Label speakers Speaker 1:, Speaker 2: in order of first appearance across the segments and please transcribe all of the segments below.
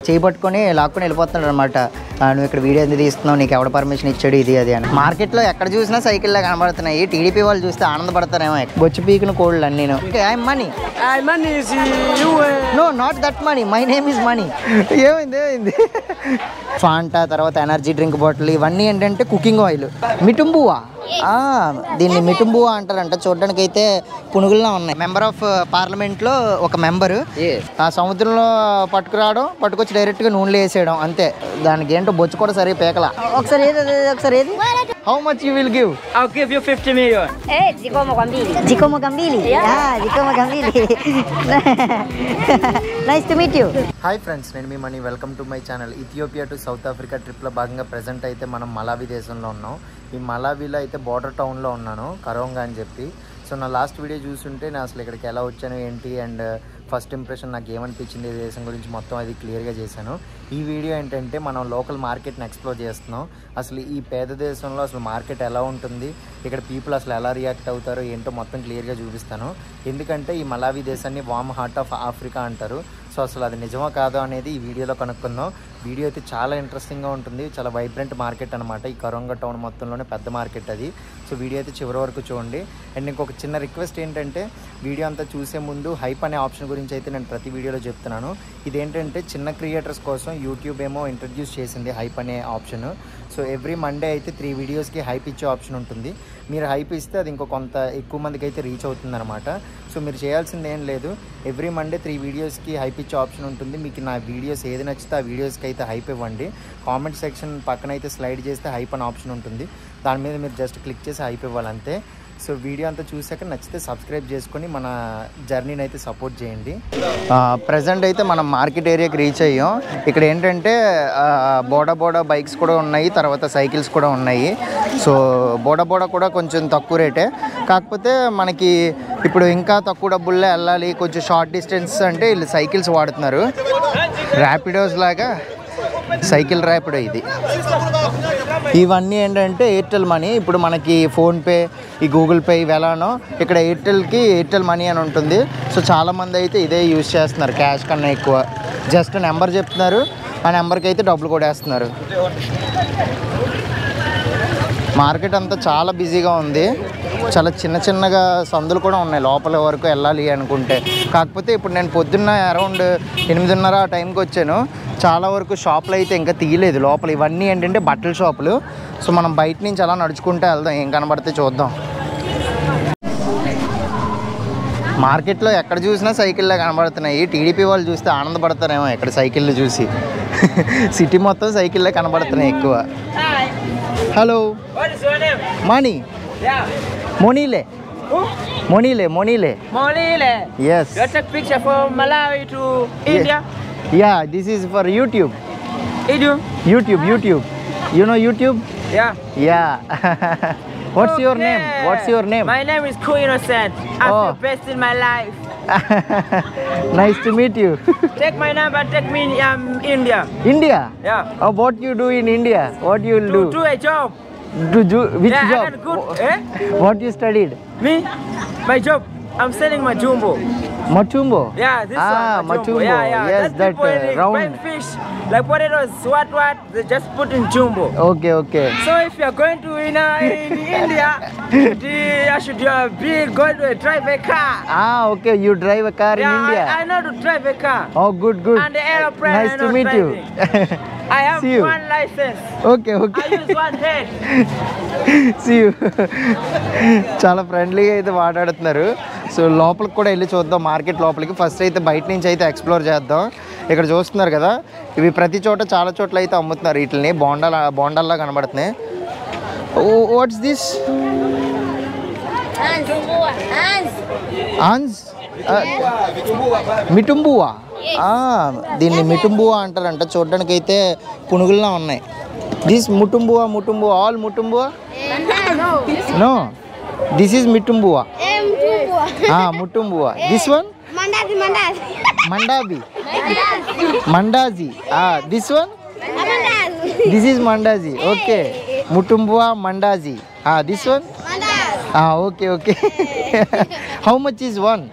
Speaker 1: చేపట్టుకొని లాక్కొని వెళ్ళిపోతున్నాడు అనమాట. నువ్వు ఇక్కడ వీడియో ఎందుకు తీస్తున్నావు, నీకు ఎవడ పర్మిషన్ ఇచ్చాడు, ఇది అది అని. మార్కెట్లో ఎక్కడ చూసినా సైకిల్లో కనబడుతున్నాయి. టీడీపీ వాళ్ళు చూస్తే ఆనందపడతారేమో. బొచ్చు పీకిన కోళ్ళు అన్నీ. No not that money, my name is money. ఏమైంది ఫాంటా, తర్వాత ఎనర్జీ డ్రింక్ బాటిల్, ఇవన్నీ ఏంటంటే కుకింగ్ ఆయిల్. మిటుంబువా, దీన్ని మిటుంబువా అంటారంట. చూడడానికి అయితే పునుగుల్లా ఉన్నాయి. మెంబర్ ఆఫ్ పార్లమెంట్లో ఒక మెంబరు ఆ సముద్రంలో పట్టుకొచ్చి డైరెక్ట్గా నూనెలో వేసేయడం అంతే. దానికి ఏంటో బొచ్చు కూడా సరే పేకల. ఒకసారి ఏది how much you will give?
Speaker 2: I'll give you 50 million.
Speaker 1: Giacomo Gambili. Giacomo Gambili. Nice to meet you. Hi friends, నేను మీ Mani. Welcome to my channel. Ethiopia to south Africa ట్రిప్లో భాగంగా ప్రజెంట్ అయితే మనం మలావి దేశంలో ఉన్నాం. ఈ మలావిలో అయితే బార్డర్ టౌన్లో ఉన్నాను, కరోంగా అని చెప్పి. సో నా లాస్ట్ వీడియో చూస్తుంటే నేను అసలు ఇక్కడికి ఎలా వచ్చాను ఏంటి అండ్ ఫస్ట్ ఇంప్రెషన్ నాకు ఏమనిపించింది ఈ దేశం గురించి మొత్తం అది క్లియర్గా చేశాను. ఈ వీడియో ఏంటంటే మనం లోకల్ మార్కెట్ని ఎక్స్ప్లోర్ చేస్తున్నాం. అసలు ఈ పేద దేశంలో అసలు మార్కెట్ ఎలా ఉంటుంది, ఇక్కడ పీపుల్ అసలు ఎలా రియాక్ట్ అవుతారో ఏంటో మొత్తం క్లియర్గా చూపిస్తాను. ఎందుకంటే ఈ మలావి దేశాన్ని వామ్ హార్ట్ ఆఫ్ ఆఫ్రికా అంటారు. సో అసలు అది నిజమో కాదో అనేది ఈ వీడియోలో కనుక్కుందాం. వీడియో అయితే చాలా ఇంట్రెస్టింగ్గా ఉంటుంది. చాలా వైబ్రెంట్ మార్కెట్ అనమాట. ఈ కరోంగా టౌన్ మొత్తంలోనే పెద్ద మార్కెట్ అది. సో వీడియో అయితే చివరి వరకు చూడండి. అండ్ ఇంకొక చిన్న రిక్వెస్ట్ ఏంటంటే, వీడియో అంతా చూసే ముందు హైప్ అనే ఆప్షన్ గురించి అయితే నేను ప్రతి వీడియోలో చెప్తున్నాను. ఇదేంటంటే చిన్న క్రియేటర్స్ కోసం యూట్యూబ్ ఏమో ఇంట్రడ్యూస్ చేసింది హైప్ అనే ఆప్షన్. సో ఎవ్రీ మండే అయితే 3 వీడియోస్కి హైప్ ఇచ్చే ఆప్షన్ ఉంటుంది. మీరు హైప్ ఇస్తే అది ఇంకో కొంత ఎక్కువ మందికి అయితే రీచ్ అవుతుంది అనమాట. సో మీరు చేయాల్సింది ఏం లేదు, ఎవ్రీ మండే 3 వీడియోస్కి హైప్ ఇచ్చే ఆప్షన్ ఉంటుంది. మీకు నా వీడియోస్ ఏది నచ్చితే ఆ వీడియోస్కి అయితే హైప్ ఇవ్వండి. కామెంట్ సెక్షన్ పక్కన అయితే స్లైడ్ చేస్తే హైప్ అనే ఆప్షన్ ఉంటుంది. దాని మీద మీరు జస్ట్ క్లిక్ చేసి హైప్ ఇవ్వాలంతే. సో వీడియో అంతా చూసాక నచ్చితే సబ్స్క్రైబ్ చేసుకొని మన జర్నీని అయితే సపోర్ట్ చేయండి. ప్రజెంట్ అయితే మనం మార్కెట్ ఏరియాకి రీచ్ అయ్యాం. ఇక్కడ ఏంటంటే బోడా బైక్స్ కూడా ఉన్నాయి, తర్వాత సైకిల్స్ కూడా ఉన్నాయి. సో బోడా కూడా కొంచెం తక్కువ రేటే, కాకపోతే మనకి ఇప్పుడు ఇంకా తక్కువ డబ్బుల్లో వెళ్ళాలి, కొంచెం షార్ట్ డిస్టెన్స్ అంటే వీళ్ళు సైకిల్స్ వాడుతున్నారు. ర్యాపిడోస్ లాగా సైకిల్ ర్యాపిడో ఇది. ఇవన్నీ ఏంటంటే ఎయిర్టెల్ మనీ. ఇప్పుడు మనకి ఫోన్పే, ఈ గూగుల్ పే ఇవి ఎలానో ఇక్కడ ఎయిర్టెల్ మనీ అని ఉంటుంది. సో చాలామంది అయితే ఇదే యూజ్ చేస్తున్నారు క్యాష్ కన్నా ఎక్కువ. జస్ట్ నెంబర్ చెప్తున్నారు, ఆ నెంబర్కి అయితే డబ్బులు కూడా వేస్తున్నారు. మార్కెట్ అంతా చాలా బిజీగా ఉంది. చాలా చిన్నగా సందులు కూడా ఉన్నాయి లోపల వరకు వెళ్ళాలి అనుకుంటే. కాకపోతే ఇప్పుడు నేను పొద్దున్న అరౌండ్ 8:30 ఆ టైంకి వచ్చాను. చాలా వరకు షాపులు అయితే ఇంకా తీయలేదు లోపల. ఇవన్నీ ఏంటంటే బట్టల షాపులు. సో మనం బయట నుంచి అలా నడుచుకుంటే వెళ్దాం, ఏం కనబడితే చూద్దాం. మార్కెట్లో ఎక్కడ చూసినా సైకిల్లో కనబడుతున్నాయి. టీడీపీ వాళ్ళు చూస్తే ఆనందపడతారేమో ఇక్కడ సైకిళ్ళు చూసి. సిటీ మొత్తం సైకిల్లో కనబడుతున్నాయి ఎక్కువ. Hello, money. Monile. Monile. Yes.
Speaker 2: You take picture from Malawi to India?
Speaker 1: Yeah, this is for YouTube. YouTube. You know YouTube? Yeah. What's your name?
Speaker 2: My name is Cool Innocent. I feel best in my life.
Speaker 1: Nice to meet you.
Speaker 2: Take my number, take me India.
Speaker 1: India?
Speaker 2: Yeah.
Speaker 1: Oh, what you do in India? What you will do?
Speaker 2: Do a job.
Speaker 1: Which
Speaker 2: yeah,
Speaker 1: job?
Speaker 2: I got good.
Speaker 1: What you studied?
Speaker 2: Me? My job. I'm selling my jumbo.
Speaker 1: Machumbo?
Speaker 2: Yeah, this one.
Speaker 1: Machumbo.
Speaker 2: Yeah.
Speaker 1: Yes, that round.
Speaker 2: Buying fish, like potatoes, what, they just put in jumbo.
Speaker 1: Okay.
Speaker 2: So if you're going to in India, I should going to drive a car.
Speaker 1: Okay. You drive a car in India?
Speaker 2: I know to drive a car.
Speaker 1: Oh, good.
Speaker 2: And the aeroplane.
Speaker 1: Nice to meet you.
Speaker 2: I have one license.
Speaker 1: Okay.
Speaker 2: I use one head.
Speaker 1: See you. చాలా ఫ్రెండ్లీగా అయితే మాట్లాడుతున్నారు. So లోపలికి కూడా వెళ్ళి చూద్దాం, market లోపలికి. First అయితే బయట నుంచి అయితే ఎక్స్ప్లోర్ చేద్దాం. ఇక్కడ చూస్తున్నారు కదా, ఇవి ప్రతి చోట చాలా చోట్ల అయితే అమ్ముతున్నారు. వీటిని బోండాల్లా కనబడుతున్నాయి. What's this? ఆన్స్ మిటుంబువా. దీన్ని మిటుంబువా అంటారంట. చూడడానికి అయితే పునుగుల్లా ఉన్నాయి. దిస్ ముటుంబువా ఆల్ ముటుంబువా? నో, దిస్ ఈజ్ మిటుంబువా. ముటుంబువా. దిస్ వన్ మండాజీ. దిస్ వన్ దిస్ ఈజ్ మండాజీ. ఓకే, ముటుంబువా మండాజీ. This one okay. How much is one?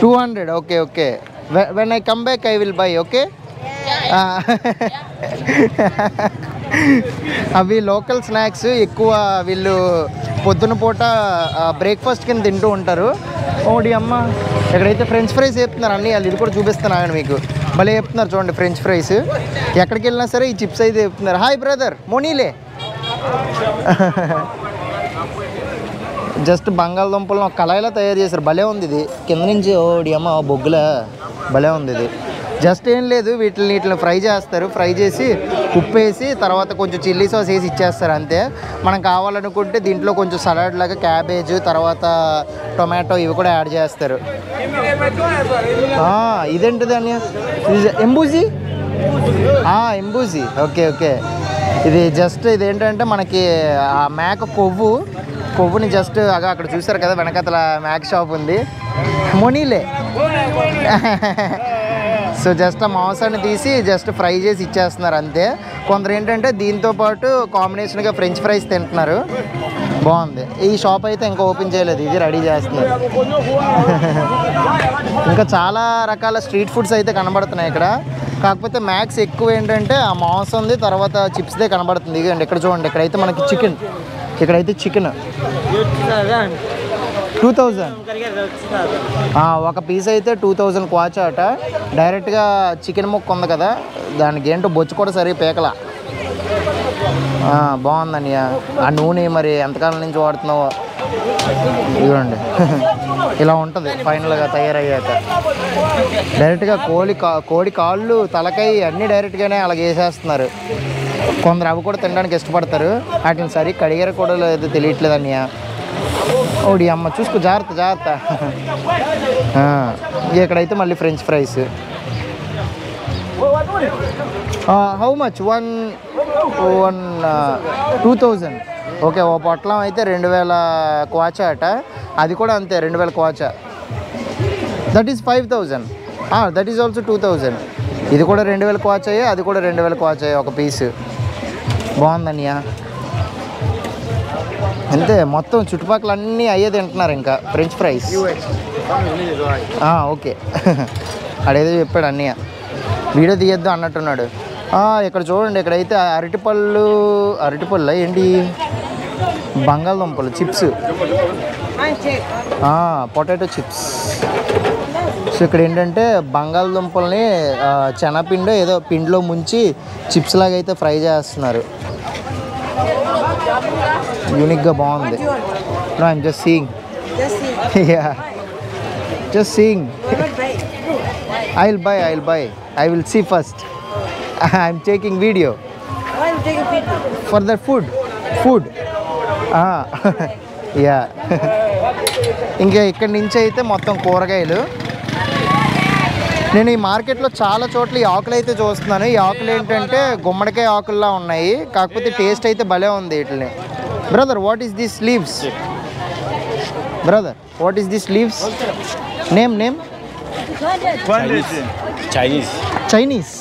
Speaker 1: 200. Okay. When I come back I will buy okay. అవి లోకల్ స్నాక్స్ ఎక్కువ వీళ్ళు పొద్దున పూట బ్రేక్ఫాస్ట్ కింద తింటూ ఉంటారు. ఓడి అమ్మ ఎక్కడైతే ఫ్రెంచ్ ఫ్రైస్ చెప్తున్నారు అన్నీ వాళ్ళు ఇది కూడా చూపిస్తున్నాను మీకు. భలే చెప్తున్నారు చూడండి ఫ్రెంచ్ ఫ్రైస్. ఎక్కడికి వెళ్ళినా సరే ఈ చిప్స్ అయితే చెప్తున్నారు. హాయ్ బ్రదర్ మోనీలే. జస్ట్ బంగాళదుంపలను ఒక కళాయిలో తయారు చేశారు. భలే ఉంది ఇది. కింద నుంచి ఓడి అమ్మ బొగ్గుల భలే ఉంది ఇది. జస్ట్ ఏం లేదు, వీటిని ఫ్రై చేస్తారు. ఫ్రై చేసి ఉప్పు వేసి తర్వాత కొంచెం చిల్లీ సాస్ వేసి ఇచ్చేస్తారు అంతే. మనం కావాలనుకుంటే దీంట్లో కొంచెం సలాడ్ లాగా క్యాబేజ్ తర్వాత టొమాటో ఇవి కూడా యాడ్ చేస్తారు. ఇదేంటిది అని ఎంబూజీ. ఎంబూజీ ఓకే ఓకే. ఇది జస్ట్ ఇదేంటంటే మనకి ఆ మేక కొవ్వుని జస్ట్ అక్కడ చూసారు కదా వెనకతల మేక షాప్ ఉంది. మొనీలే. సో జస్ట్ ఆ మాంసాన్ని తీసి జస్ట్ ఫ్రై చేసి ఇచ్చేస్తున్నారు అంతే. కొందరు ఏంటంటే దీంతో పాటు కాంబినేషన్గా ఫ్రెంచ్ ఫ్రైస్ తింటున్నారు. బాగుంది. ఈ షాప్ అయితే ఇంకా ఓపెన్ చేయలేదు, ఇది రెడీ చేస్తున్నారు. ఇంకా చాలా రకాల స్ట్రీట్ ఫుడ్స్ అయితే కనబడుతున్నాయి ఇక్కడ. కాకపోతే మ్యాక్స్ ఎక్కువ ఏంటంటే ఆ మాంసం ఉంది, తర్వాత చిప్స్దే కనబడుతుంది. ఇదండి ఇక్కడ చూడండి, ఇక్కడైతే మనకి చికెన్, ఇక్కడైతే చికెన్ 2000 ఒక పీస్ అయితే 2000 క్వాచ్ అట. డైరెక్ట్గా చికెన్ ముక్క ఉంది కదా దానికి ఏంటో బొచ్చు కూడా సరిగ్గా పేకల. బాగుందని ఆ నూనె మరి ఎంతకాలం నుంచి వాడుతున్నావో ఇవ్వండి. ఇలా ఉంటుంది ఫైనల్గా తయారయ్యాక. డైరెక్ట్గా కోడి కాళ్ళు తలకాయ అన్నీ డైరెక్ట్గానే అలాగ వేసేస్తున్నారు. కొందరు అవి కూడా తినడానికి ఇష్టపడతారు. వాటిని సరిగ్గా కడిగారు కూడా లేదు తెలియట్లేదు అన్నయ్య. ఓడి అమ్మ చూసుకో, జాగ్రత్త జాగ్రత్త. ఇక్కడైతే మళ్ళీ French fries. How much 2000 okay. ఓ పొట్లం అయితే 2000 క్వాచా అట. అది కూడా అంతే 2000 kwacha. That is 5000. That is also 2000. ఇది కూడా 2000 క్వాచ్ అయ్యాయి, అది కూడా 2000 క్వాచ్ అయ్యాయి ఒక పీసు. బాగుందన్నయ్య. అంతే మొత్తం చుట్టుపక్కల అన్నీ అయ్యే తింటున్నారు ఇంకా ఫ్రెంచ్ ఫ్రైస్. ఓకే. అడేదో చెప్పాడు అన్నయ్య, వీడియో తీయద్దు అన్నట్టున్నాడు. ఇక్కడ చూడండి, ఇక్కడైతే అరటిపళ్ళు ఏంటి బంగాళదుంపలు చిప్స్, పొటాటో చిప్స్. సో ఇక్కడ ఏంటంటే బంగాళదుంపల్ని శనగపిండి ఏదో పిండిలో ముంచి చిప్స్ లాగా అయితే ఫ్రై చేస్తున్నారు. యూనిక్గా బాగుంది. No I'm just seeing. Just seeing. I will buy. I will see first. I'm taking video.
Speaker 3: Why are you taking video?
Speaker 1: For the food. Yeah. ఇంకా ఇక్కడి నుంచి అయితే మొత్తం కూరగాయలు. నేను ఈ మార్కెట్లో చాలా చోట్ల ఈ ఆకులు అయితే చూస్తున్నాను. ఈ ఆకులు ఏంటంటే గుమ్మడికాయ ఆకుల్లా ఉన్నాయి, కాకపోతే టేస్ట్ అయితే భలే ఉంది వీటిని. Brother what is this leaves? Brother what is this leaves? Name
Speaker 4: Chinese.
Speaker 1: Chinese.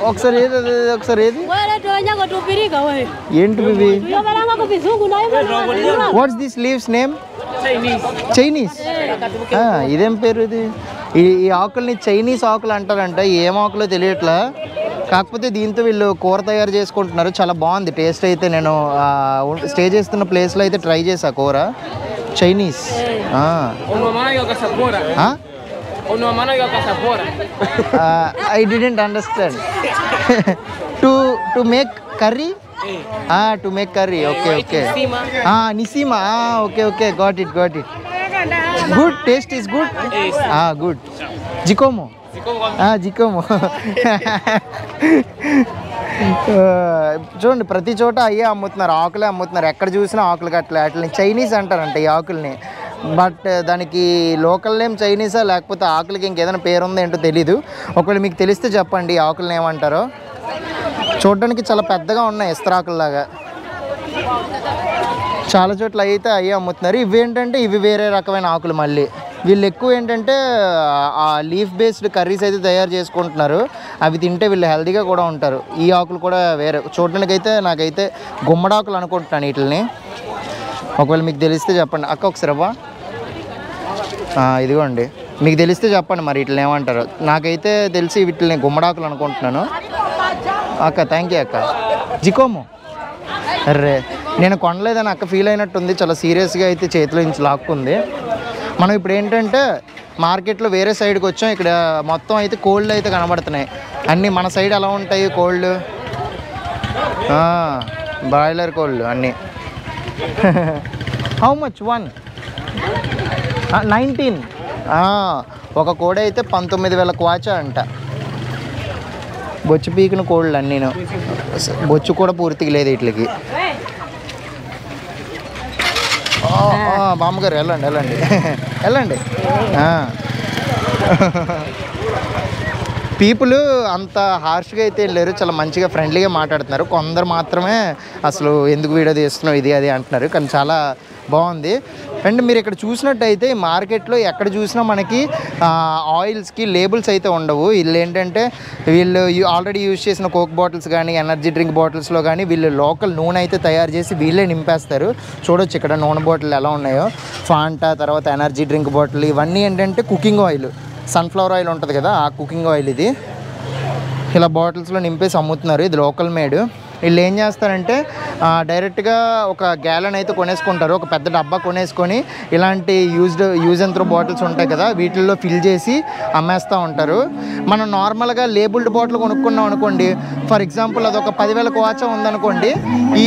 Speaker 1: ఒకసారి ఏది ఏంటి ఇవి? What's this leaves name? Chinese. ఇదేం పేరు ఇది? ఈ ఆకుల్ని చైనీస్ ఆకులు అంటారంట. ఏం ఆకులో తెలియట్లా, కాకపోతే దీంతో వీళ్ళు కూర తయారు చేసుకుంటున్నారు. చాలా బాగుంది టేస్ట్ అయితే. నేను స్టే చేస్తున్న ప్లేస్లో అయితే ట్రై చేసా కూర. Chinese. I didn't understand. To make curry. To make curry. Okay నిసీమా. Okay got it. Good, taste is good. Good. జికోమో. చూడండి ప్రతి చోట అయ్యే అమ్ముతున్నారు, ఆకులే అమ్ముతున్నారు. ఎక్కడ చూసినా ఆకులు కట్టలే. వాటిని చైనీస్ అంటారంట ఈ ఆకుల్ని. బట్ దానికి లోకల్ నేమ్ చైనీసా లేకపోతే ఆకులకి ఇంకేదైనా పేరు ఉందో ఏంటో తెలీదు. ఒకవేళ మీకు తెలిస్తే చెప్పండి ఈ ఆకులను ఏమంటారో. చూడడానికి చాలా పెద్దగా ఉన్నాయి, ఇస్తరాకుల్లాగా. చాలా చోట్ల అయితే అయ్యే అమ్ముతున్నారు. ఇవి ఏంటంటే ఇవి వేరే రకమైన ఆకులు మళ్ళీ. వీళ్ళు ఎక్కువ ఏంటంటే ఆ లీఫ్ బేస్డ్ కర్రీస్ అయితే తయారు చేసుకుంటున్నారు. అవి తింటే వీళ్ళు హెల్తీగా కూడా ఉంటారు. ఈ ఆకులు కూడా వేరే చూడడానికైతే నాకైతే గుమ్మడాకులు అనుకుంటున్నాను వీటిని. ఒకవేళ మీకు తెలిస్తే చెప్పండి అక్క ఒకసారి అవ్వ. ఇదిగోండి మీకు తెలిస్తే చెప్పండి మరి వీటిని ఏమంటారు. నాకైతే తెలిసి వీటిని గుమ్మడాకులు అనుకుంటున్నాను. అక్క థ్యాంక్ యూ అక్క. జికోమో అర్రే నేను కొనలేదని అక్క ఫీల్ అయినట్టుంది. చాలా సీరియస్గా అయితే చేతిలో నుంచి లాక్కుంది. మనం ఇప్పుడు ఏంటంటే మార్కెట్లో వేరే సైడ్కి వచ్చాం. ఇక్కడ మొత్తం అయితే కోళ్ళు అయితే కనబడుతున్నాయి. అన్నీ మన సైడ్ ఎలా ఉంటాయి కోళ్ళు, బ్రాయిలర్ కోళ్ళు అన్నీ. How much one? 19. ఒక కోడి అయితే 19,000 క్వాచా అంట. బొచ్చు పీకిన కోళ్ళు అన్నీను. బొచ్చు కూడా పూర్తిగా లేదు వీటికి. బామ్మగారు వెళ్ళండి వెళ్ళండి వెళ్ళండి. పీపుల్ అంత హార్ష్గా అయితే లేరు, చాలా మంచిగా ఫ్రెండ్లీగా మాట్లాడుతున్నారు. కొందరు మాత్రమే అసలు ఎందుకు వీడియో తీస్తున్నావు ఇది అది అంటున్నారు. కానీ చాలా బాగుంది. అండ్ మీరు ఇక్కడ చూసినట్టయితే మార్కెట్లో ఎక్కడ చూసినా మనకి ఆయిల్స్కి లేబుల్స్ అయితే ఉండవు. వీళ్ళు ఏంటంటే వీళ్ళు ఆల్రెడీ యూజ్ చేసిన కోక్ బాటిల్స్ కానీ ఎనర్జీ డ్రింక్ బాటిల్స్లో కానీ వీళ్ళు లోకల్ నూనె అయితే తయారు చేసి వీళ్ళే నింపేస్తారు. చూడొచ్చు ఇక్కడ నూనె బాటిల్ ఎలా ఉన్నాయో. ఫాంటా, తర్వాత ఎనర్జీ డ్రింక్ బాటిల్, ఇవన్నీ ఏంటంటే కుకింగ్ ఆయిల్, సన్ఫ్లవర్ ఆయిల్ ఉంటుంది కదా ఆ కుకింగ్ ఆయిల్. ఇది ఇలా బాటిల్స్లో నింపేసి అమ్ముతున్నారు. ఇది లోకల్ మేడ్. వీళ్ళు ఏం చేస్తారంటే డైరెక్ట్గా ఒక గ్యాలన్ అయితే కొనేసుకుంటారు. ఒక పెద్ద డబ్బా కొనేసుకొని ఇలాంటి యూజ్ అండ్ త్రో బాటిల్స్ ఉంటాయి కదా వీటిల్లో ఫిల్ చేసి అమ్మేస్తూ ఉంటారు. మనం నార్మల్గా లేబుల్డ్ బాటిల్ కొనుక్కున్నాం అనుకోండి, ఫర్ ఎగ్జాంపుల్ అది ఒక 10,000 క్వాచా ఉందనుకోండి,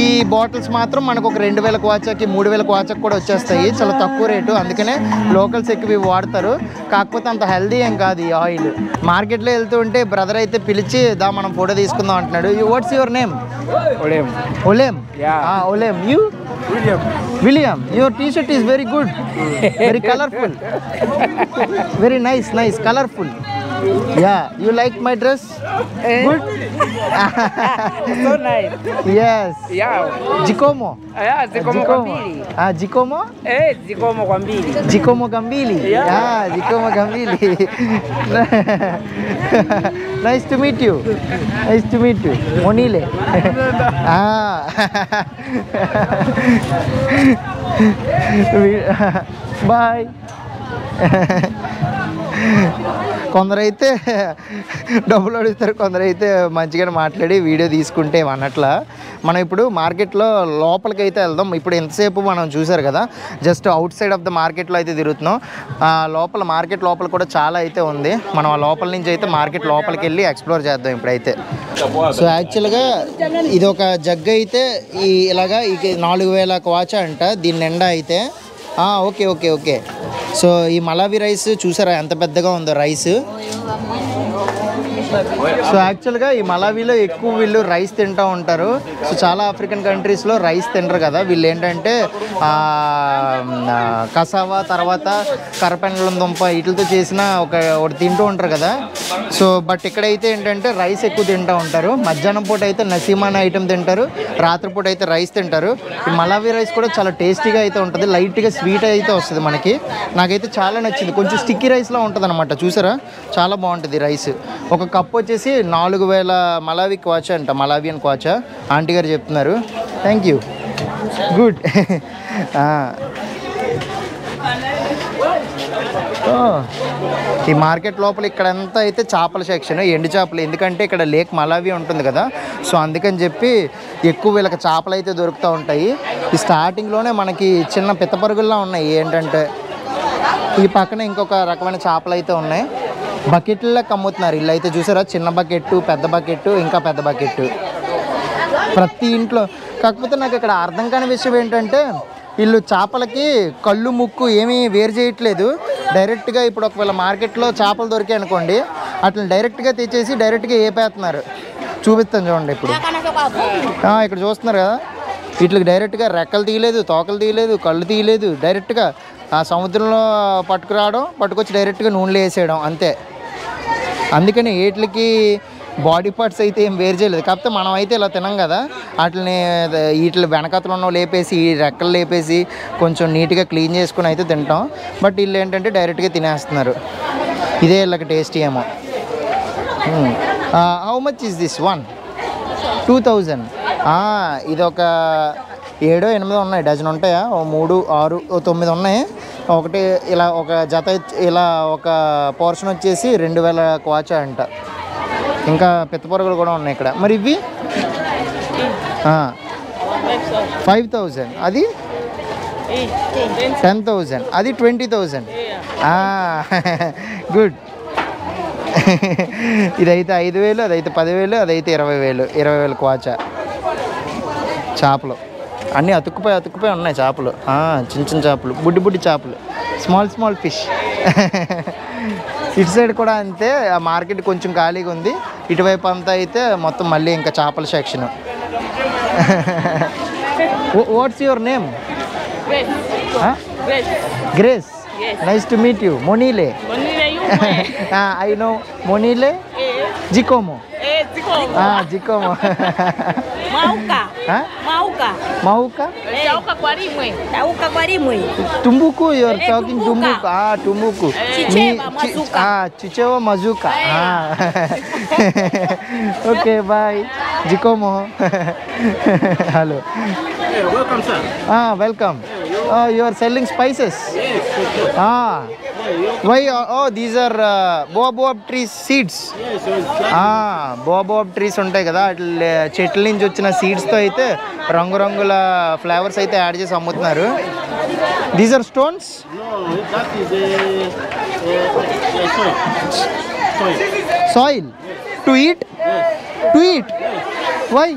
Speaker 1: ఈ బాటిల్స్ మాత్రం మనకు ఒక 2,000 క్వాచాకి 3,000 క్వాచాకి కూడా వచ్చేస్తాయి. చాలా తక్కువ రేటు. అందుకనే లోకల్స్ ఎక్కువ ఇవి వాడతారు. కాకపోతే అంత హెల్దీ ఏం కాదు ఈ ఆయిల్. మార్కెట్లో వెళ్తూ ఉంటే బ్రదర్ అయితే పిలిచి మనం ఫోటో తీసుకుందాం అంటున్నాడు. Watts your name?
Speaker 2: Olem.
Speaker 1: Olem?
Speaker 2: Yeah.
Speaker 1: Olem. You? William. Your t-shirt is very good. Very colorful. Very nice, colorful. Yeah. You like my dress? Good?
Speaker 2: So nice.
Speaker 1: Yes.
Speaker 2: Yeah.
Speaker 1: Gicomo.
Speaker 2: Yeah, Gicomo Gambili.
Speaker 1: Gicomo?
Speaker 2: Gicomo Gambili.
Speaker 1: Gicomo Gambili. Yeah, Gicomo Gambili. Nice to meet you. Nice to meet you. Monile. Bye. కొందరైతే డబ్బులు అడుగుతారు, కొందరైతే మంచిగానే మాట్లాడి video తీసుకుంటే అన్నట్ల. మనం ఇప్పుడు మార్కెట్లో లోపలికి అయితే వెళ్దాం. ఇప్పుడు ఎంతసేపు మనం చూసారు కదా, just out side of the మార్కెట్లో అయితే తిరుగుతున్నాం. లోపల మార్కెట్ లోపల కూడా చాలా అయితే ఉంది. మనం ఆ లోపల నుంచి అయితే మార్కెట్ లోపలికి వెళ్ళి ఎక్స్ప్లోర్ చేద్దాం ఇప్పుడైతే. సో యాక్చువల్గా ఇది ఒక జగ్ అయితే ఇలాగా 4,000 క్వాచా అంట దీని నిండా అయితే. Okay okay okay. సో ఈ మలావి రైస్ చూసారా ఎంత పెద్దగా ఉందో రైస్. సో యాక్చువల్గా ఈ మలావిలో ఎక్కువ వీళ్ళు రైస్ తింటూ ఉంటారు. సో చాలా ఆఫ్రికన్ కంట్రీస్లో రైస్ తినరు కదా. వీళ్ళు ఏంటంటే కసావా, తర్వాత కరపెండలం దుంప వీటితో చేసిన ఒకటి తింటూ ఉంటారు కదా. సో బట్ ఇక్కడైతే ఏంటంటే రైస్ ఎక్కువ తింటూ ఉంటారు. మధ్యాహ్నం పూట అయితే నసీమా అనే ఐటెం తింటారు, రాత్రిపూట అయితే రైస్ తింటారు. ఈ మలావి రైస్ కూడా చాలా టేస్టీగా అయితే ఉంటుంది, లైట్గా స్వీట్ అయితే వస్తుంది మనకి. నాకైతే చాలా నచ్చింది. కొంచెం స్టిక్కీ రైస్లో ఉంటుంది అనమాట. చూసారా చాలా బాగుంటుంది రైస్. ఒక కప్ వచ్చేసి 4,000 మలావి క్వాచా అంట, మలావియన్ క్వాచా ఆంటీ గారు చెప్తున్నారు. Thank you. గుడ్. ఈ మార్కెట్ లోపల ఇక్కడంతా అయితే చేపల సెక్షన్, ఎండు చేపలు. ఎందుకంటే ఇక్కడ లేక్ మలావి ఉంటుంది కదా, సో అందుకని చెప్పి ఎక్కువ వీళ్ళకి చేపలు అయితే దొరుకుతూ ఉంటాయి. ఈ స్టార్టింగ్లోనే మనకి చిన్న పిత్తపరుగుల్లా ఉన్నాయి. ఏంటంటే ఈ పక్కన ఇంకొక రకమైన చేపలు అయితే ఉన్నాయి. బకెట్లలో కమ్ముతున్నారు ఇల్లు అయితే. చూసారా చిన్న బకెట్టు, పెద్ద బకెట్టు, ఇంకా పెద్ద బకెట్టు ప్రతి ఇంట్లో. కాకపోతే నాకు ఇక్కడ అర్థం కాని విషయం ఏంటంటే వీళ్ళు చేపలకి కళ్ళు ముక్కు ఏమీ వేరు చేయట్లేదు. డైరెక్ట్గా ఇప్పుడు ఒకవేళ మార్కెట్లో చేపలు దొరికాయి అనుకోండి, అట్లా డైరెక్ట్గా తెచ్చేసి డైరెక్ట్గా వేపేస్తున్నారు. చూపిస్తాను చూడండి. ఇప్పుడు ఇక్కడ చూస్తున్నారు కదా, వీటికి డైరెక్ట్గా రెక్కలు తీయలేదు, తోకలు తీయలేదు, కళ్ళు తీయలేదు. డైరెక్ట్గా ఆ సముద్రంలో పట్టుకొచ్చి డైరెక్ట్గా నూనెలో వేసేయడం అంతే. అందుకని వీటికి బాడీ పార్ట్స్ అయితే ఏం వేరు చేయలేదు. కాకపోతే మనం అయితే ఇలా తినం కదా, వాటిని వీటి వెనకతలు ఉన్న లేపేసి ఈ రెక్కలు లేపేసి కొంచెం నీట్గా క్లీన్ చేసుకుని అయితే తింటాం. బట్ వీళ్ళు ఏంటంటే డైరెక్ట్గా తినేస్తున్నారు. ఇదే వీళ్ళకి టేస్టీ ఏమో. How much is this one? 2000. ఇది ఒక 7-8 ఉన్నాయి, డజన్ ఉంటాయా? 3, 6, 9 ఉన్నాయి. ఒకటి ఇలా ఒక జత ఇలా ఒక పోర్షన్ వచ్చేసి 2000 క్వాచా అంట. ఇంకా పిత్తపొరుగులు కూడా ఉన్నాయి ఇక్కడ. మరి ఇవి 5000, అది 10,000, అది 20,000. గుడ్. ఇదైతే 5,000, అదైతే 10,000, అదైతే 20,000. 20,000 క్వాచా. చేపలు అన్నీ అతుక్కుపోయి ఉన్నాయి చేపలు. చిన్న చిన్న చేపలు, బుడ్డి చేపలు, స్మాల్ ఫిష్. ఇటు సైడ్ కూడా అంతే, ఆ మార్కెట్ కొంచెం ఖాళీగా ఉంది. ఇటువైపు అంతా అయితే మొత్తం మళ్ళీ ఇంకా చేపల section. What's your name? Grace. Nice to meet you. మొనీలే. ఐ నో మొనీలే. జికోమో. జికోమో. Mauka. Tumbuku, you are talking Tumbuku. Tumbuku. Chichewa Mazuka. Okay, bye. జికోమో. Hello.
Speaker 4: Welcome, sir.
Speaker 1: Welcome. You are selling spices. Why? These are baobab tree seeds. baobab trees ఉంటాయి కదా, చెట్ల నుంచి వచ్చిన సీడ్స్తో అయితే రంగురంగుల ఫ్లేవర్స్ అయితే యాడ్ చేసి అమ్ముతున్నారు. These are stones. Soil to eat. Why?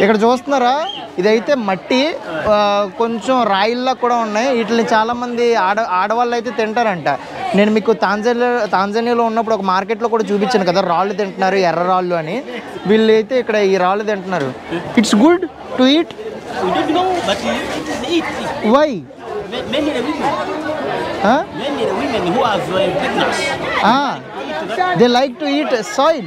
Speaker 1: ఇక్కడ చూస్తున్నారా, ఇదైతే మట్టి, కొంచెం రాయిల్లా కూడా ఉన్నాయి. వీటిని చాలామంది ఆడవాళ్ళు అయితే తింటారంట. నేను మీకు తాంజానియాలో ఉన్నప్పుడు ఒక మార్కెట్లో కూడా చూపించాను కదా, రాళ్ళు తింటున్నారు, ఎర్ర రాళ్ళు అని. వీళ్ళు అయితే ఇక్కడ ఈ రాళ్ళు తింటున్నారు. It's good to eat. Why? They like to eat soil.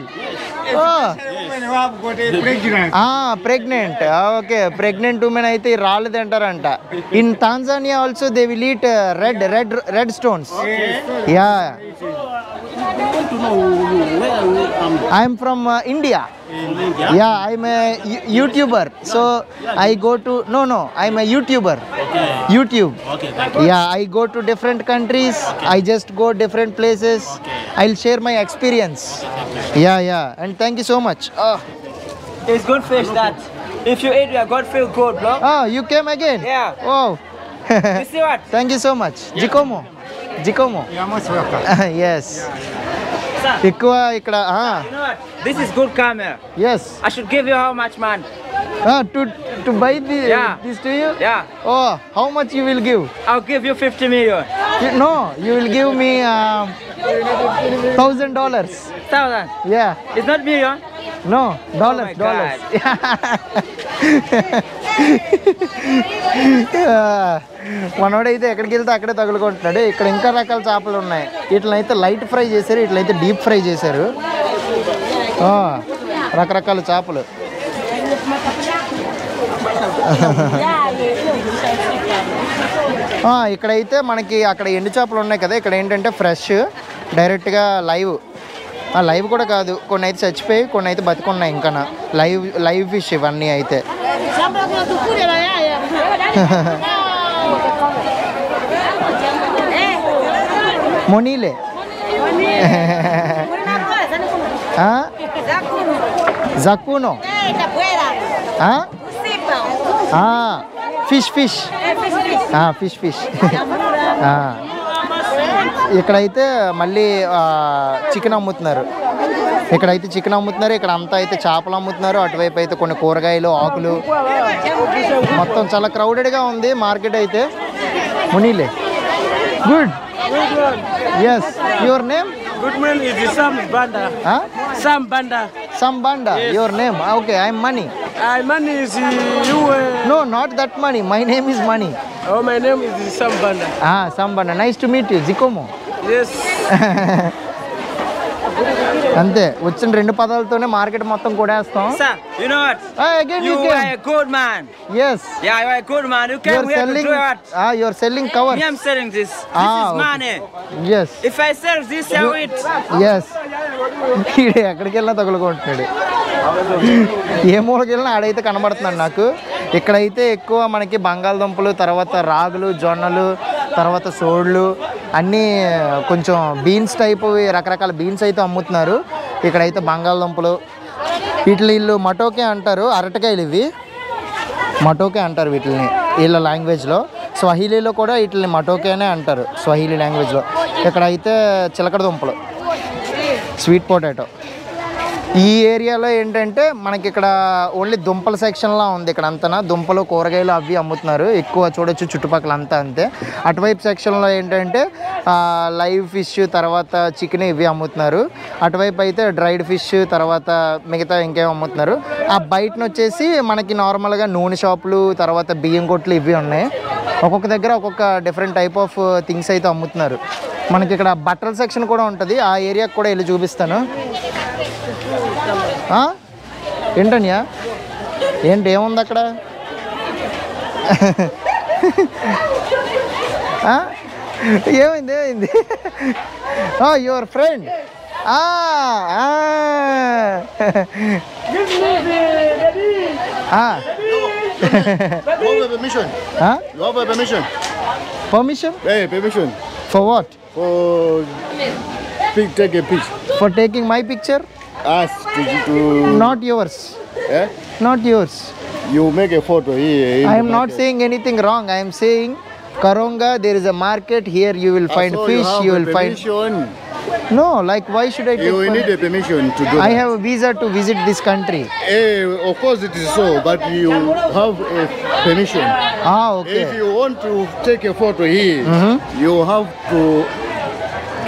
Speaker 1: Pregnant. Okay, pregnant women అయితే రాళ్ళు తింటారంట. In Tanzania also they will eat red stones. Yeah. I am from India. Yeah, I am a YouTuber. So I go to I am a YouTuber. YouTube. Yeah, I go to different countries. I just go different places. I'll share my experience. Yeah. And thank you so much.
Speaker 2: It's good fish that. If you eat, you got feel good, bro.
Speaker 1: You came again?
Speaker 2: Yeah.
Speaker 1: Oh.
Speaker 2: You see what?
Speaker 1: Thank you so much. జికోమో.
Speaker 4: You are most welcome.
Speaker 1: Yes.
Speaker 2: Sir,
Speaker 1: ఎక్కువ ఇక్కడ.
Speaker 2: you know what? This is good camera.
Speaker 1: Yes.
Speaker 2: I should give you how much, man?
Speaker 1: To buy
Speaker 2: Yeah.
Speaker 1: this to you?
Speaker 2: Yeah.
Speaker 1: Oh, how much you will give?
Speaker 2: I'll give you 50 million.
Speaker 1: No, you will give me $1,000.
Speaker 2: 1,000.
Speaker 1: Yeah.
Speaker 2: It's not million.
Speaker 1: No, dollars.
Speaker 2: Oh my
Speaker 1: dollars. మనోడైతే ఎక్కడికి వెళ్తే అక్కడే తగులుకుంటున్నాడు. ఇక్కడ ఇంకా రకాల చేపలు ఉన్నాయి. వీటిని అయితే లైట్ ఫ్రై చేశారు, వీటినైతే డీప్ ఫ్రై చేశారు. రకరకాల చేపలు. ఇక్కడైతే మనకి అక్కడ ఎండు చేపలు ఉన్నాయి కదా, ఇక్కడ ఏంటంటే ఫ్రెష్ డైరెక్ట్గా లైవ్ కూడా కాదు, కొన్ని అయితే చచ్చిపోయి, కొన్ని అయితే బతికున్నాయి. ఇంకా లైవ్ ఫిష్ ఇవన్నీ అయితే. మొనీలే. జక్కునో. ఫిష్. ఇక్కడైతే మళ్ళీ చికెన్ అమ్ముతున్నారు. ఇక్కడ అంతా అయితే చేపలు అమ్ముతున్నారు. అటువైపు అయితే కొన్ని కూరగాయలు, ఆకులు, మొత్తం చాలా క్రౌడెడ్గా ఉంది మార్కెట్ అయితే. మునీలే. Good. Yes. Your name?
Speaker 2: Good man is Sam Banda. Sam Banda.
Speaker 1: Yes. Your name? Okay, I'm Money.
Speaker 2: Money is you.
Speaker 1: No, not that Money. My name is Money.
Speaker 2: Oh, my name is Sambanda.
Speaker 1: Sambanda. Nice to meet you. Zikomo.
Speaker 2: Yes.
Speaker 1: అంతే వచ్చిన 2 పదాలతోనే market మొత్తం కొడేస్తాం.
Speaker 2: Sir, you know what?
Speaker 1: Again
Speaker 2: you are a good man.
Speaker 1: Yes.
Speaker 2: Yeah, you are a good man. You came here to do what?
Speaker 1: You are selling covers.
Speaker 2: Me, I'm selling this. This is
Speaker 1: okay.
Speaker 2: money.
Speaker 1: Yes.
Speaker 2: If I sell this, I will eat.
Speaker 1: Yes. ఎక్కడికి వెళ్ళినా తగులుకుంటున్నాడు. ఏ మూలకి వెళ్ళినా ఆడైతే కనబడుతున్నాడు నాకు. ఇక్కడైతే ఎక్కువ మనకి బంగాళదుంపలు, తర్వాత రాగులు, జొన్నలు, తర్వాత సోడ్లు అన్నీ కొంచెం బీన్స్ టైపు రకరకాల బీన్స్ అయితే అమ్ముతున్నారు. ఇక్కడైతే బంగాళదుంపలు వీళ్ళు మటోకే అంటారు. అరటికాయలు ఇవి మటోకే అంటారు వీటిని వీళ్ళ లాంగ్వేజ్లో. స్వహీలీలో కూడా వీటిని మటోకే అనే అంటారు స్వహీలీ లాంగ్వేజ్లో. ఇక్కడైతే చిలకడ దుంపలు, స్వీట్ పొటాటో. ఈ ఏరియాలో ఏంటంటే మనకి ఇక్కడ ఓన్లీ దుంపల సెక్షన్లా ఉంది. ఇక్కడ అంతా దుంపలు, కూరగాయలు అవి అమ్ముతున్నారు ఎక్కువ చూడొచ్చు చుట్టుపక్కల అంతా అంతే. అటువైపు సెక్షన్లో ఏంటంటే లైవ్ ఫిష్, తర్వాత చికెన్ ఇవి అమ్ముతున్నారు. అటువైపు అయితే డ్రైడ్ ఫిష్, తర్వాత మిగతా ఇంకేం అమ్ముతున్నారు. ఆ బయటను వచ్చేసి మనకి నార్మల్గా నూనె షాపులు, తర్వాత బియ్యం కొట్లు ఇవి ఉన్నాయి. ఒక్కొక్క దగ్గర ఒక్కొక్క డిఫరెంట్ టైప్ ఆఫ్ థింగ్స్ అయితే అమ్ముతున్నారు. మనకి ఇక్కడ బట్టల సెక్షన్ కూడా ఉంటుంది. ఆ ఏరియాకి కూడా వెళ్ళి చూపిస్తాను. ఏంటన్యా ఏంటి ఏముంది అక్కడ? ఏమైంది ఏమైంది? Your friend.
Speaker 4: Permission? Hey, permission.
Speaker 1: For what?
Speaker 4: For take a picture.
Speaker 1: For taking my picture?
Speaker 4: Ask to
Speaker 1: Not yours.
Speaker 4: eh?
Speaker 1: Not yours.
Speaker 4: You make a photo here.
Speaker 1: I am not saying anything wrong. I am saying Karonga, there is a market here. You will find fish. You will find. No, like why should I take?
Speaker 4: You need a permission to do.
Speaker 1: I have a visa to visit this country.
Speaker 4: Of course it is so, but you have a permission.
Speaker 1: Okay.
Speaker 4: If you want to take a photo here, you have to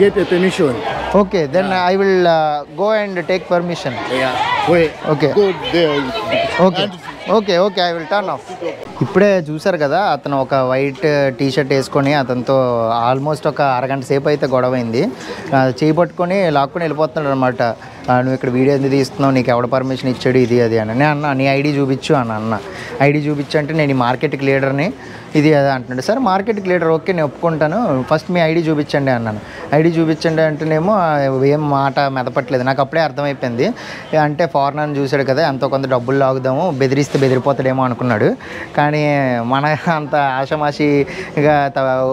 Speaker 4: get a permission.
Speaker 1: Okay, then I will go and take permission.
Speaker 4: Yeah. Wait.
Speaker 1: Okay.
Speaker 4: Go there.
Speaker 1: Okay okay okay I will turn off. ఇప్పుడే చూసారు కదా అతను ఒక white T shirt వేసుకొని అతనితో almost ఒక అరగంట సేపు అయితే గొడవైంది. చేయి పట్టుకొని లాక్కొని వెళ్ళిపోతున్నాడు అనమాట. నువ్వు ఇక్కడ వీడియో ఎందుకు తీస్తున్నావు, నీకు ఎవడ పర్మిషన్ ఇచ్చాడు, ఇది అది అని. నేను అన్న నీ ఐడి చూపించు అన్న. ఐడి చూపించు అంటే నేను ఈ మార్కెట్కి లీడర్ని, ఇది అది అంటున్నాడు. సార్ మార్కెట్కి లీడర్ ఓకే నేను ఒప్పుకుంటాను, ఫస్ట్ మీ ఐడి చూపించండి అన్నాను. ఐడి చూపించండి అంటేనేమో ఏం మాట మెదపట్లేదు. నాకు అప్పుడే అర్థమైపోయింది అంటే ఫారినర్ని చూశాడు కదా ఎంతో కొంత డబ్బులు లాగుదాము, బెదిరిస్తే బెదిరిపోతాడేమో అనుకున్నాడు. కానీ మన అంత ఆషమాషిగా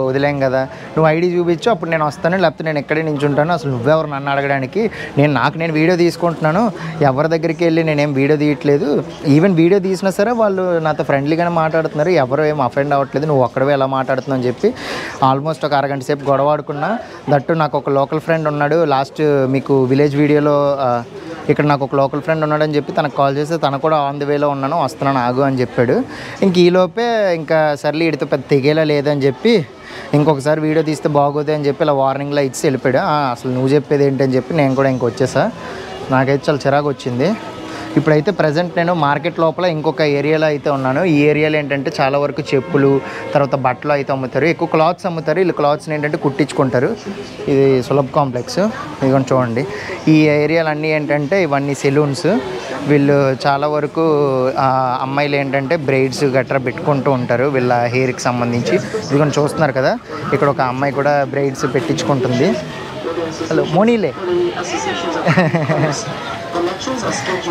Speaker 1: వదిలేం కదా. నువ్వు ఐడి చూపించు అప్పుడు నేను వస్తాను, లేకపోతే నేను ఎక్కడే నించుంటాను. అసలు నువ్వెవరు నన్ను అడగడానికి? నేను వీడియో తీసుకుంటున్నాను, ఎవరి దగ్గరికి వెళ్ళి నేనేం వీడియో తీయట్లేదు. ఈవెన్ వీడియో తీసినా సరే వాళ్ళు నాతో ఫ్రెండ్లీగానే మాట్లాడుతున్నారు, ఎవరు ఏం అఫెండ్ అవ్వట్లేదు, నువ్వు ఒక్కడవే ఎలా మాట్లాడుతున్నావు అని చెప్పి ఆల్మోస్ట్ ఒక అరగంట సేపు గొడవ ఆడుకున్నా. దట్టు నాకు ఒక లోకల్ ఫ్రెండ్ ఉన్నాడు, లాస్ట్ మీకు విలేజ్ వీడియోలో ఇక్కడ నాకు ఒక లోకల్ ఫ్రెండ్ ఉన్నాడని చెప్పి తనకు కాల్ చేస్తే తను కూడా ఆన్ ది వేలో ఉన్నాను, వస్తున్నాను ఆగు అని చెప్పాడు. ఇంక ఈలోపే ఇంకా సర్లీ ఇడితో పెద్ద తెగేలా లేదని చెప్పి ఇంకొకసారి వీడియో తీస్తే బాగోదు అని చెప్పి ఇలా వార్నింగ్లో ఇచ్చి వెళ్ళిపోయాడు. అసలు నువ్వు చెప్పేది ఏంటని చెప్పి నేను కూడా ఇంకొచ్చేసా. నాకైతే చాలా చిరాకు వచ్చింది. ఇప్పుడైతే ప్రజెంట్ నేను మార్కెట్ లోపల ఇంకొక ఏరియాలో అయితే ఉన్నాను. ఈ ఏరియాలో ఏంటంటే చాలా వరకు చెప్పులు, తర్వాత బట్టలు అయితే అమ్ముతారు, ఎక్కువ క్లాత్స్ అమ్ముతారు. వీళ్ళు క్లాత్స్ని ఏంటంటే కుట్టించుకుంటారు. ఇది సులభ్ కాంప్లెక్స్, ఇదిగోండి చూడండి. ఈ ఏరియాలు అన్నీ ఏంటంటే ఇవన్నీ సెలూన్స్. వీళ్ళు చాలా వరకు అమ్మాయిలు ఏంటంటే బ్రైడ్స్ గట్రా పెట్టుకుంటూ ఉంటారు వీళ్ళ హెయిర్కి సంబంధించి. ఇదిగోండి చూస్తున్నారు కదా, ఇక్కడ ఒక అమ్మాయి కూడా బ్రైడ్స్ పెట్టించుకుంటుంది. హలో మోనీలే.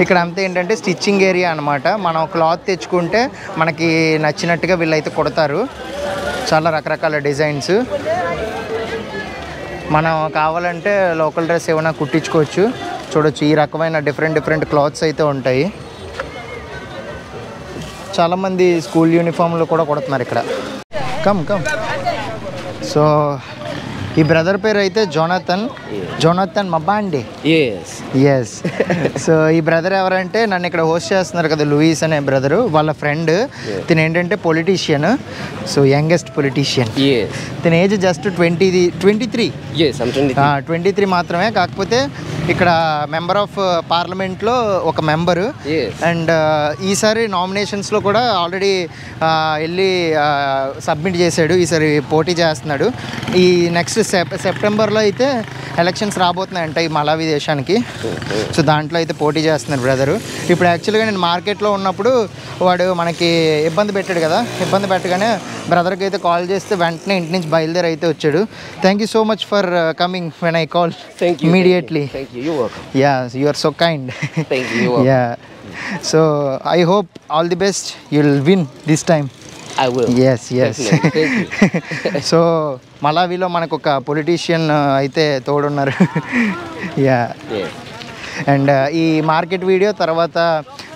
Speaker 1: ఇక్కడ అంతా ఏంటంటే స్టిచ్చింగ్ ఏరియా అనమాట. మనం క్లాత్ తెచ్చుకుంటే మనకి నచ్చినట్టుగా వీళ్ళైతే కుడతారు, చాలా రకరకాల డిజైన్స్. మనం కావాలంటే లోకల్ డ్రెస్ ఏమైనా కుట్టించుకోవచ్చు. చూడొచ్చు ఈ రకమైన డిఫరెంట్ క్లాత్స్ అయితే ఉంటాయి. చాలామంది స్కూల్ యూనిఫామ్లు కూడా కుడుతున్నారు ఇక్కడ. కమ్ సో ఈ బ్రదర్ పేరు అయితే జోనాథన్ మబాండే. ఎస్. సో ఈ బ్రదర్ ఎవరంటే నన్ను ఇక్కడ హోస్ట్ చేస్తున్నారు కదా, లూయిస్ అనే బ్రదరు, వాళ్ళ ఫ్రెండ్. తిను ఏంటంటే పొలిటీషియన్, సో యంగెస్ట్ పొలిటీషియన్. తిన ఏజ్ జస్ట్ 23 మాత్రమే. కాకపోతే ఇక్కడ మెంబర్ ఆఫ్ పార్లమెంట్లో ఒక మెంబరు. అండ్ ఈసారి నామినేషన్స్లో కూడా ఆల్రెడీ వెళ్ళి సబ్మిట్ చేశాడు. ఈసారి పోటీ చేస్తున్నాడు. ఈ నెక్స్ట్ సెప్టెంబర్లో అయితే ఎలక్షన్స్ రాబోతున్నాయంట ఈ మలావి దేశానికి. సో దాంట్లో అయితే పోటీ చేస్తున్నారు బ్రదరు. ఇప్పుడు యాక్చువల్గా నేను మార్కెట్లో ఉన్నప్పుడు వాడు మనకి ఇబ్బంది పెట్టాడు కదా, ఇబ్బంది పెట్టగానే బ్రదర్కి అయితే కాల్ చేస్తే వెంటనే ఇంటి నుంచి బయలుదేరి అయితే వచ్చాడు. Thank you so much for coming when I call immediately. Yeah, you are so kind. Yeah, so I hope all the best, you will win this time.
Speaker 2: I will.
Speaker 1: Yes. So మలావిలో మనకు ఒక politician అయితే తోడున్నారు. Yeah. And ఈ market video తర్వాత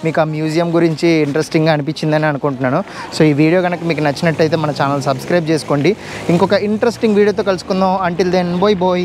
Speaker 1: మీకు ఆ museum గురించి ఇంట్రెస్టింగ్గా అనిపించిందని అనుకుంటున్నాను. సో ఈ వీడియో కనుక మీకు నచ్చినట్టయితే మన ఛానల్ సబ్స్క్రైబ్ చేసుకోండి. ఇంకొక ఇంట్రెస్టింగ్ వీడియోతో కలుసుకుందాం. Until then, bye.